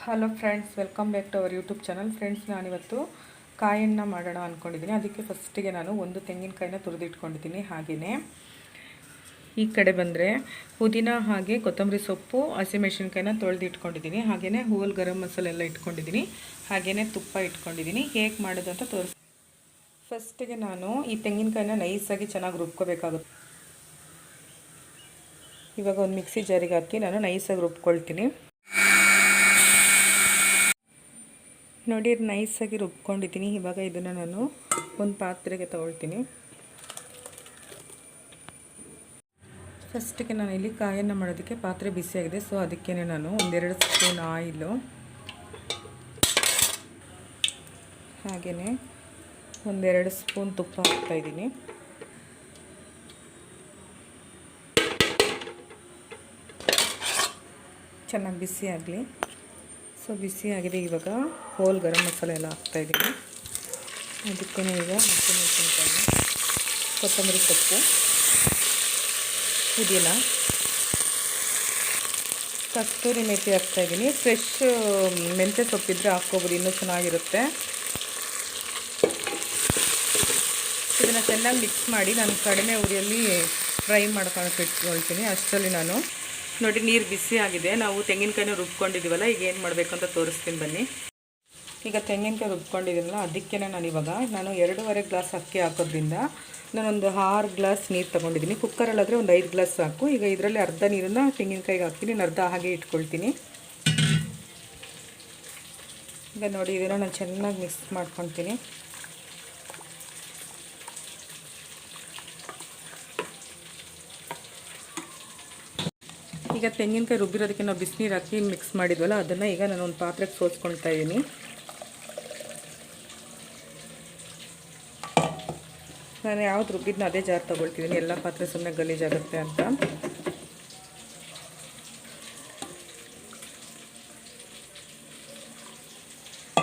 Hello friends, welcome back to our YouTube channel. Friends, ನಾನಿವತ್ತು ಕಾಯನ್ನು ಮಾಡೋಣ ಅಂದ್ಕೊಂಡಿದ್ದೀನಿ. ಅದಕ್ಕೆ ಫಸ್ಟಿಗೆ ನಾನು ಒಂದು ತೆಂಗಿನಕಾಯಿನ ತುರಿದಿಟ್ಕೊಂಡಿದ್ದೀನಿ. ಹಾಗೆಯೇ ಈ ಕಡೆ ಬಂದರೆ ಪುದೀನ ಹಾಗೆ ಕೊತ್ತಂಬರಿ ಸೊಪ್ಪು, ಹಸಿಮೆಣಸಿನ್ಕಾಯಿನ ತೊಳೆದಿಟ್ಕೊಂಡಿದ್ದೀನಿ. ಹಾಗೆಯೇ ಹೋಲ್ ಗರಂ ಮಸಾಲೆ ಎಲ್ಲ ಇಟ್ಕೊಂಡಿದ್ದೀನಿ. ಹಾಗೆಯೇ ತುಪ್ಪ ಇಟ್ಕೊಂಡಿದ್ದೀನಿ. ಹೇಗೆ ಮಾಡೋದು ಅಂತ ತೋರಿಸ್ತೀನಿ. ಫಸ್ಟಿಗೆ ನಾನು ಈ ತೆಂಗಿನಕಾಯಿನ ನೈಸಾಗಿ ಚೆನ್ನಾಗಿ ರುಬ್ಕೋಬೇಕಾಗುತ್ತೆ. ಇವಾಗ ಒಂದು ಮಿಕ್ಸಿ ಜಾರಿಗೆ ಹಾಕಿ ನಾನು ನೈಸಾಗಿ ರುಬ್ಕೊಳ್ತೀನಿ. ನೋಡಿ, ನೈಸಾಗಿ ರುಬ್ಕೊಂಡಿದ್ದೀನಿ. ಇವಾಗ ಇದನ್ನು ನಾನು ಒಂದು ಪಾತ್ರೆಗೆ ತಗೊಳ್ತೀನಿ. ಫಸ್ಟಿಗೆ ನಾನು ಇಲ್ಲಿ ಕಾಯನ್ನು ಮಾಡೋದಕ್ಕೆ ಪಾತ್ರೆ ಬಿಸಿಯಾಗಿದೆ. ಸೊ ಅದಕ್ಕೇ ನಾನು ಒಂದೆರಡು ಸ್ಪೂನ್ ಆಯಿಲು, ಹಾಗೆಯೇ ಒಂದೆರಡು ಸ್ಪೂನ್ ತುಪ್ಪ ಹಾಕ್ತಾಯಿದ್ದೀನಿ. ಚೆನ್ನಾಗಿ ಬಿಸಿ ಆಗಲಿ. ಸೊ ಬಿಸಿ ಆಗಿದೆ. ಇವಾಗ ಹೋಲ್ ಗರಂ ಮಸಾಲೆ ಎಲ್ಲ ಹಾಕ್ತಾಯಿದ್ದೀನಿ. ಅದಕ್ಕೇ ಈಗ ಹಸಿಮೆಣಸಿನ್ಕಾಯಿ, ಕೊತ್ತಂಬರಿ ಸೊಪ್ಪು, ಪುದೀನ, ಕಸ್ತೂರಿ ಮೇಥಿ ಹಾಕ್ತಾಯಿದ್ದೀನಿ. ಫ್ರೆಶ್ ಮೆಂತ್ಯ ಸೊಪ್ಪಿದ್ರೆ ಹಾಕ್ಕೋಬೋದು, ಇನ್ನೂ ಚೆನ್ನಾಗಿರುತ್ತೆ. ಇದನ್ನು ಚೆನ್ನಾಗಿ ಮಿಕ್ಸ್ ಮಾಡಿ ನಾನು ಕಡಿಮೆ ಉರಿಯಲ್ಲಿ ಫ್ರೈ ಮಾಡ್ಕೊಂಡು ಇಟ್ಕೊಳ್ತೀನಿ. ಅಷ್ಟರಲ್ಲಿ ನಾನು ನೋಡಿ, ನೀರು ಬಿಸಿ ಆಗಿದೆ. ನಾವು ತೆಂಗಿನಕಾಯಿನ ರುಬ್ಕೊಂಡಿದ್ದೀವಲ್ಲ, ಈಗ ಏನು ಮಾಡಬೇಕು ಅಂತ ತೋರಿಸ್ತೀನಿ ಬನ್ನಿ. ಈಗ ತೆಂಗಿನಕಾಯಿ ರುಬ್ಕೊಂಡಿದ್ದೀನಲ್ಲ, ಅದಕ್ಕೇ ನಾನು 2.5 ಗ್ಲಾಸ್ ಅಕ್ಕಿ ಹಾಕೋದ್ರಿಂದ ನಾನೊಂದು 6 ಗ್ಲಾಸ್ ನೀರು ತೊಗೊಂಡಿದ್ದೀನಿ. ಕುಕ್ಕರಲ್ಲಾದರೆ ಒಂದು 5 ಗ್ಲಾಸ್ ಸಾಕು. ಈಗ ಇದರಲ್ಲಿ ಅರ್ಧ ನೀರನ್ನು ತೆಂಗಿನಕಾಯಿಗೆ ಹಾಕ್ತೀನಿ, ಅರ್ಧ ಹಾಗೆ ಇಟ್ಕೊಳ್ತೀನಿ. ಈಗ ನೋಡಿ, ಇದನ್ನು ನಾನು ಚೆನ್ನಾಗಿ ಮಿಕ್ಸ್ ಮಾಡ್ಕೊತೀನಿ. ಈಗ ತೆಂಗಿನಕಾಯಿ ರುಬ್ಬಿರೋದಕ್ಕೆ ನಾವು ಬಿಸಿನೀರು ಹಾಕಿ ಮಿಕ್ಸ್ ಮಾಡಿದ್ವಲ್ಲ, ಅದನ್ನು ಈಗ ನಾನು ಒಂದು ಪಾತ್ರೆಗೆ ಸೋಸ್ಕೊಳ್ತಾ ಇದ್ದೀನಿ. ನಾನು ಯಾವ್ದು ರುಬ್ಬಿದ್ನ ಅದೇ ಜಾರ್ ತೊಗೊಳ್ತಿದ್ದೀನಿ, ಎಲ್ಲ ಪಾತ್ರೆ ಸುಮ್ಮನೆ ಗಲೀಜಾಗುತ್ತೆ ಅಂತ.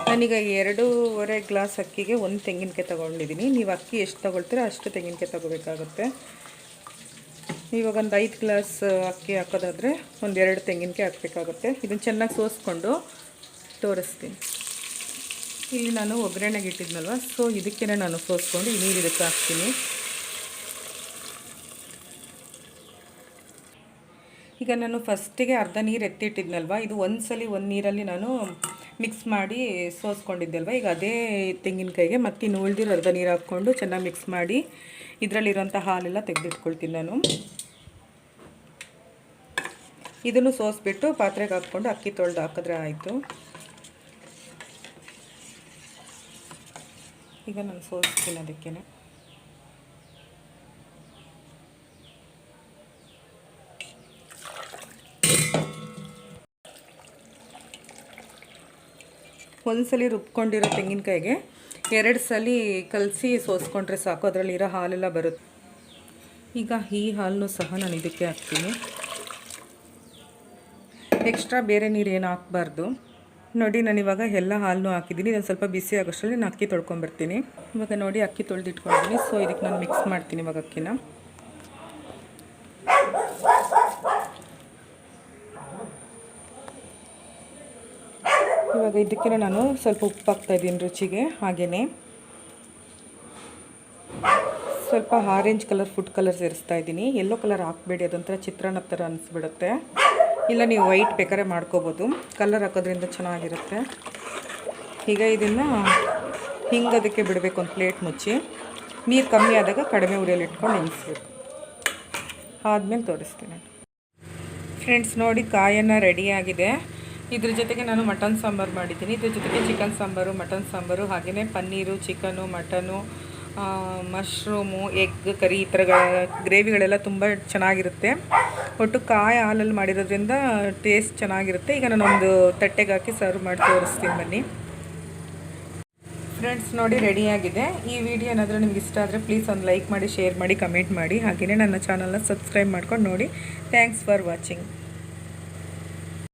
ನಾನೀಗ 2.5 ಗ್ಲಾಸ್ ಅಕ್ಕಿಗೆ 1 ತೆಂಗಿನಕಾಯಿ ತೊಗೊಂಡಿದ್ದೀನಿ. ನೀವು ಅಕ್ಕಿ ಎಷ್ಟು ತೊಗೊಳ್ತೀರೋ ಅಷ್ಟು ತೆಂಗಿನಕಾಯಿ ತೊಗೋಬೇಕಾಗುತ್ತೆ. ಇವಾಗ ಒಂದು 5 ಗ್ಲಾಸ್ ಅಕ್ಕಿ ಹಾಕೋದಾದರೆ 1-2 ತೆಂಗಿನಕಾಯಿ ಹಾಕಬೇಕಾಗುತ್ತೆ. ಇದನ್ನು ಚೆನ್ನಾಗಿ ಸೋಸ್ಕೊಂಡು ತೋರಿಸ್ತೀನಿ. ಇಲ್ಲಿ ನಾನು ಒಗ್ಗರಣೆಗೆ ಇಟ್ಟಿದ್ನಲ್ವ, ಸೊ ಇದಕ್ಕೇ ನಾನು ಸೋಸ್ಕೊಂಡು ಈ ನೀರು ಇದಕ್ಕೆ ಹಾಕ್ತೀನಿ. ಈಗ ನಾನು ಫಸ್ಟಿಗೆ ಅರ್ಧ ನೀರು ಎತ್ತಿಟ್ಟಿದ್ನಲ್ವ, ಇದು ಒಂದ್ಸಲಿ ಒಂದು ನೀರಲ್ಲಿ ನಾನು ಮಿಕ್ಸ್ ಮಾಡಿ ಸೋಸ್ಕೊಂಡಿದ್ದೆ ಅಲ್ವ. ಈಗ ಅದೇ ತೆಂಗಿನಕಾಯಿಗೆ ಮತ್ತೆ ಇನ್ನು ಉಳಿದಿರೋ ಅರ್ಧ ನೀರು ಹಾಕ್ಕೊಂಡು ಚೆನ್ನಾಗಿ ಮಿಕ್ಸ್ ಮಾಡಿ ಇದರಲ್ಲಿರೋಂಥ ಹಾಲೆಲ್ಲ ತೆಗೆದಿಟ್ಕೊಳ್ತೀನಿ ನಾನು. ಇದನ್ನು ಸೋಸ್ಬಿಟ್ಟು ಪಾತ್ರೆಗೆ ಹಾಕ್ಕೊಂಡು ಅಕ್ಕಿ ತೊಳೆದು ಹಾಕಿದ್ರೆ ಆಯಿತು. ಈಗ ನಾನು ಸೋಸ್ತೀನಿ ಅದಕ್ಕೆ. ಒಂದ್ಸಲಿ ರುಬ್ಕೊಂಡಿರೋ ತೆಂಗಿನಕಾಯಿಗೆ 2 ಸಲ ಕಲಸಿ ಸೋಸ್ಕೊಂಡ್ರೆ ಸಾಕು, ಅದರಲ್ಲಿರೋ ಹಾಲೆಲ್ಲ ಬರುತ್ತೆ. ಈಗ ಈ ಹಾಲನ್ನು ಸಹ ನಾನು ಇದಕ್ಕೆ ಹಾಕ್ತೀನಿ. ಎಕ್ಸ್ಟ್ರಾ ಬೇರೆ ನೀರು ಏನು ಹಾಕಬಾರ್ದು. ನೋಡಿ, ನಾನು ಇವಾಗ ಎಲ್ಲ ಹಾಲನ್ನು ಹಾಕಿದ್ದೀನಿ. ಇದನ್ನು ಸ್ವಲ್ಪ ಬಿಸಿ ಆಗೋಷ್ಟರಲ್ಲಿ ನಾನು ಅಕ್ಕಿ ತೊಳ್ಕೊಂಬರ್ತೀನಿ. ಇವಾಗ ನೋಡಿ, ಅಕ್ಕಿ ತೊಳೆದಿಟ್ಕೊಂಡಿದ್ದೀನಿ. ಸೊ ಇದಕ್ಕೆ ನಾನು ಮಿಕ್ಸ್ ಮಾಡ್ತೀನಿ ಇವಾಗ ಅಕ್ಕಿನ. ಇವಾಗ ಇದಕ್ಕೆ ನಾನು ಸ್ವಲ್ಪ ಉಪ್ಪು ಹಾಕ್ತಾಯಿದ್ದೀನಿ ರುಚಿಗೆ. ಹಾಗೆಯೇ ಸ್ವಲ್ಪ ಆರೆಂಜ್ ಕಲರ್ ಫುಡ್ ಕಲರ್ ಸೇರಿಸ್ತಾ ಇದ್ದೀನಿ. ಯೆಲ್ಲೋ ಕಲರ್ ಹಾಕಬೇಡಿ, ಅದೊಂಥರ ಚಿತ್ರಾನ್ನ ಥರ ಅನಿಸ್ಬಿಡುತ್ತೆ. ಇಲ್ಲ, ನೀವು ವೈಟ್ ಬೇಕಾದ್ರೆ ಮಾಡ್ಕೋಬೋದು, ಕಲರ್ ಹಾಕೋದ್ರಿಂದ ಚೆನ್ನಾಗಿರುತ್ತೆ. ಈಗ ಇದನ್ನು ಹಿಂಗೋದಕ್ಕೆ ಬಿಡಬೇಕು, ಒಂದು ಪ್ಲೇಟ್ ಮುಚ್ಚಿ. ನೀರು ಕಮ್ಮಿ ಆದಾಗ ಕಡಿಮೆ ಉರಿಯಲ್ಲಿ ಇಟ್ಕೊಂಡು ಹಿಂಗಿಸ್ಬೇಕು. ಆದಮೇಲೆ ತೋರಿಸ್ತೀನಿ ಫ್ರೆಂಡ್ಸ್. ನೋಡಿ, ಕಾಯನ್ನು ರೆಡಿಯಾಗಿದೆ. ಇದ್ರ ಜೊತೆಗೆ ನಾನು ಮಟನ್ ಸಾಂಬಾರು ಮಾಡಿದ್ದೀನಿ. ಇದ್ರ ಜೊತೆಗೆ ಚಿಕನ್ ಸಾಂಬಾರು, ಮಟನ್ ಸಾಂಬಾರು, ಹಾಗೆಯೇ paneer, chicken, mutton, mushroom, egg curry, ಈ ಥರ ಗ್ರೇವಿಗಳೆಲ್ಲ ತುಂಬ ಚೆನ್ನಾಗಿರುತ್ತೆ. ಒಟ್ಟು ಕಾಯಿ ಹಾಲಲ್ಲಿ ಮಾಡಿರೋದ್ರಿಂದ ಟೇಸ್ಟ್ ಚೆನ್ನಾಗಿರುತ್ತೆ. ಈಗ ನಾನೊಂದು ತಟ್ಟೆಗೆ ಹಾಕಿ ಸರ್ವ್ ಮಾಡಿ ತೋರಿಸ್ತೀನಿ ಬನ್ನಿ ಫ್ರೆಂಡ್ಸ್. ನೋಡಿ, ರೆಡಿಯಾಗಿದೆ. ಈ ವಿಡಿಯೋ ಏನಾದರೂ ನಿಮ್ಗೆ ಇಷ್ಟ ಆದರೆ ಪ್ಲೀಸ್ ಒಂದು ಲೈಕ್ ಮಾಡಿ, ಶೇರ್ ಮಾಡಿ, ಕಮೆಂಟ್ ಮಾಡಿ. ಹಾಗೆಯೇ ನನ್ನ ಚಾನಲ್ನ ಸಬ್ಸ್ಕ್ರೈಬ್ ಮಾಡ್ಕೊಂಡು ನೋಡಿ. Thanks for watching.